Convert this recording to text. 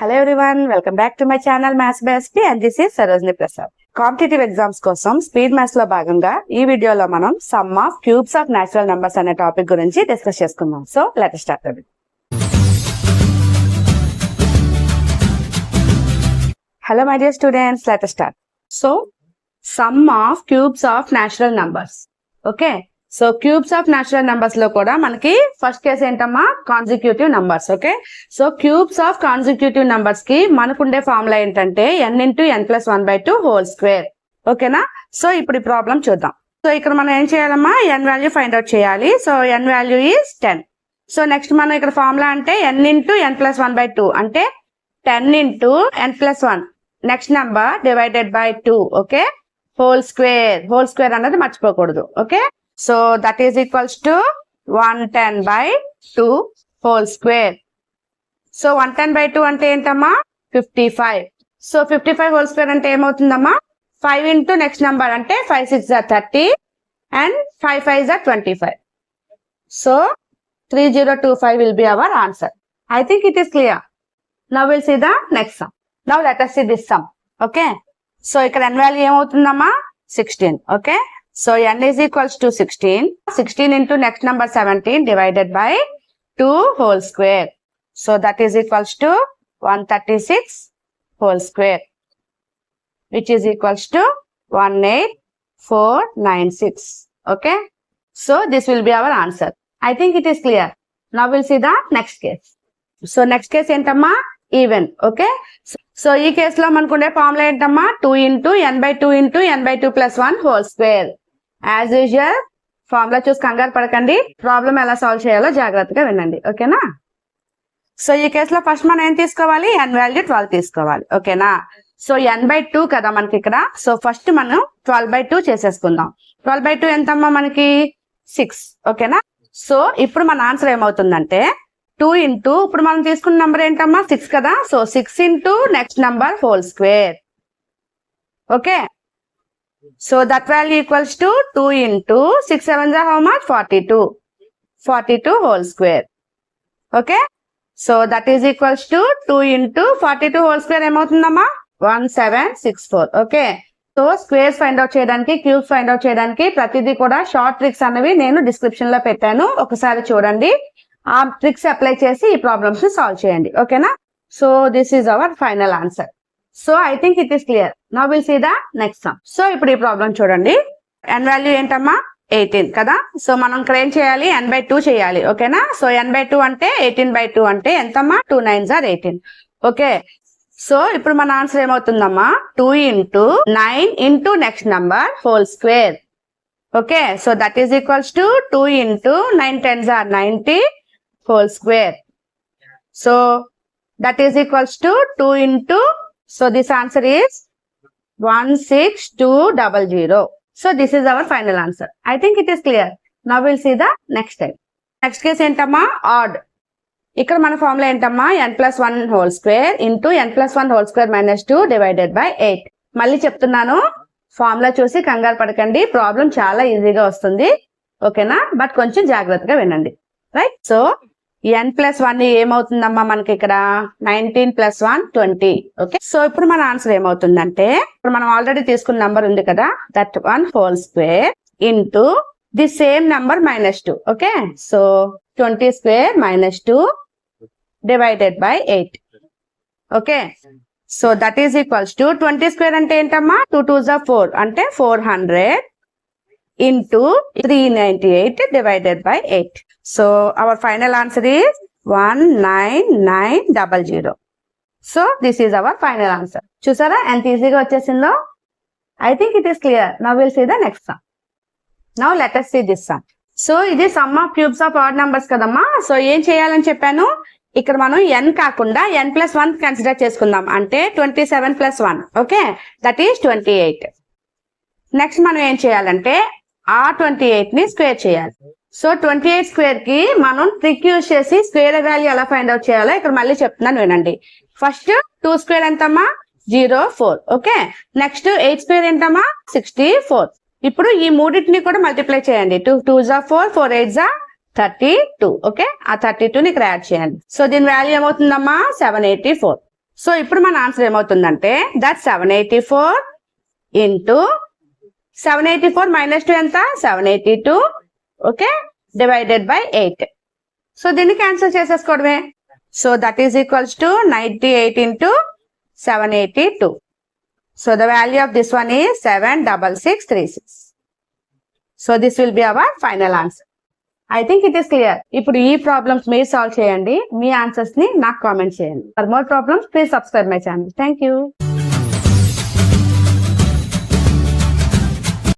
Hello everyone, welcome back to my channel Maths by SP and this is Sarojini Prasad. Competitive exams కోసం speed maths లో భాగంగా ఈ వీడియోలో మనం some of cubes of natural numbers అనే topic గురించి discuss చేసుకుందాం. So let us start it. Hello my dear students, let us start. So sum of cubes of natural numbers. Okay. So cubes of natural numbers లో కూడా మనకి first case ఏంటమ్మా consecutive numbers. Okay, so cubes of consecutive numbers కి మనకుండే formula ఏంటంటే n×n+1/2 whole square. ఓకేనా, so ఇప్పుడు ఈ ప్రాబ్లం చూద్దాం. సో ఇక్కడ మనం ఏం చేయాలమ్మా, n వాల్యూ ఫైండ్ అవుట్ చేయాలి. So n value is 10. So next మనం ఇక్కడ ఫార్ములా అంటే n×n+1/2 అంటే 10×n+1 next number divided by 2. Okay, whole square అన్నది మర్చిపోకూడదు. Okay, so that is equals to 110/2 whole square. So 110/2 అంటే ఏంటమ్మా 55. సో 55 whole square అంటే ఏమవుతుందమ్మా 5 into నెక్స్ట్ నెంబర్ అంటే 5 6 are 30 and 5 5 are 25. So 3025 will be our answer. I think it is clear. Now we'll see the next sum. Now let us see this sum. Okay, so ఇక్కడ n value ఏమవుతుందమ్మా 16. Okay, so n is equals to 16. 16 into next number 17 divided by 2 whole square. So that is equals to 136 whole square, which is equals to 18496. Okay, so this will be our answer. I think it is clear. Now we'll see the next case. So next case ఏంటమ్మా even. Okay, so ఈ case లో మనకుండే formula ఏంటమ్మా 2×n/2 × n/2+1 whole square. As usual formula చూసి కంగారు పడకండి, problem ఎలా solve చేయాలో జాగ్రత్తగా వినండి. ఓకేనా, సో ఈ కేసులో ఫస్ట్ మనం ఏం తీసుకోవాలి, n వాల్యూ 12 తీసుకోవాలి. ఓకేనా, సో n/2 కదా మనకి ఇక్కడ. సో ఫస్ట్ మనం 12/2 చేసేసుకుందాం. 12/2 ఎంతమ్మా మనకి 6. ఓకేనా, సో ఇప్పుడు మన ఆన్సర్ ఏమవుతుందంటే 2 into ఇప్పుడు మనం తీసుకున్న నెంబర్ ఏంటమ్మా 6 కదా. So 6 into next number whole square. Okay, so that value equals to 2 into 6 7s are how much 42 whole square. Okay, so that is equals to 2 into 42 whole square ఏమవుతుందమ్మా 1764. Okay, so squares find out చేయడానికి, cubes find out చేయడానికి ప్రతిదీ కూడా short tricks అనేవి నేను description లో పెట్టాను, ఒకసారి చూడండి. ఆ ట్రిక్స్ అప్లై చేసి ఈ ప్రాబ్లమ్స్ ని సాల్వ్ చేయండి. ఓకేనా, so this is our final answer. So I think it is clear. Now will see the next sum. సో ఇప్పుడు ఈ ప్రాబ్లం చూడండి, n వాల్యూ ఏంటమ్మా 18 కదా. సో మనం ఇక్కడ ఏం చేయాలి, n/2 చేయాలి. ఓకేనా, సో n/2 అంటే 18/2 అంటే ఎంతమ్మా 2 9s are 18. ఓకే, సో ఇప్పుడు మన ఆన్సర్ ఏమవుతుందమ్మా 2 into 9 into next number whole square. Okay, so that is equals to 2 into 9 10s are 90 whole square. So that is equals to 2 into, so this answer is 16200. So this is our final answer. I think it is clear. Now we'll see the next time. Next case ఏంటమ్మా odd. ఇక్కడ మన formula ఏంటమ్మా n+1 whole square into n+1 whole square minus 2 divided by 8. మళ్ళీ చెప్తున్నాను, formula చూసి కంగారు పడకండి, problem చాలా ఈజీగా వస్తుంది. ఓకేనా, బట్ కొంచెం జాగ్రత్తగా వినండి. రైట్, సో n+1 ఏమవుతుందమ్మా మనకి ఇక్కడ 19 + 1 20. ఓకే, సో ఇప్పుడు మన ఆన్సర్ ఏమవుతుందంటే ఇప్పుడు మనం ఆల్రెడీ తీసుకున్న నంబర్ ఉంది కదా, that 1 whole square into the same number -2. Okay, so 20 square -2 divided by 8. Okay, so that is equals to 20 square అంటే ఏంటమ్మా 2 2s are 4 అంటే 400 into 398 divided by 8. So our final answer is 19900. So this is our final answer. చూసారా ఎంత ఈజీగా వచ్చేసిందో. I think it is clear. Now we'll see the next sum. Now let us see this sum. So ఇది sum of cubes of odd numbers కదమ్మా. So ఏం చేయాలని చెప్పాను, ఇక్కడ మనం n కాకుండా n+1 కన్సిడర్ చేసుకుందాం. అంటే 27 + 1. Okay, that is 28. నెక్స్ట్ మనం ఏం చేయాలంటే ఆ 28 ని స్క్వేర్ చేయాలి. సో 28 స్క్వేర్ కి మనం ట్రిక్ యూజ్ చేసి స్క్వేర్ వాల్యూ ఎలా ఫైండ్ అవుట్ చేయాలో ఇక్కడ మళ్ళీ చెప్తున్నాను వినండి. ఫస్ట్ 2 స్క్వేర్ ఎంతమ్మా 04. ఓకే, నెక్స్ట్ 8 స్క్వేర్ ఎంతమ్మా 64. ఇప్పుడు ఈ మూడింటిని కూడా మల్టిప్లై చేయండి. 2 2s are 4 4 8s are 32. Okay, ఆ 32 ని ఇక్కడ యాడ్ చేయండి. సో దీని వాల్యూ ఏమవుతుందమ్మా 784. సో ఇప్పుడు మన ఆన్సర్ ఏమవుతుందంటే దట్ 784 ఇంటూ 784 మైనస్ 2 ఎంత 782 ఓకే డివైడెడ్ బై 8. సో దీన్ని క్యాన్సిల్ చేసేసుకోవడమే. So that is equals to 98 into 782. So the value of this one is 76636. So this will be our final answer. I think it is clear. ఇప్పుడు ఈ problems మీరు solve చేయండి, మీ answers ని నాకు comment చేయండి. For more problems please subscribe my channel. Thank you.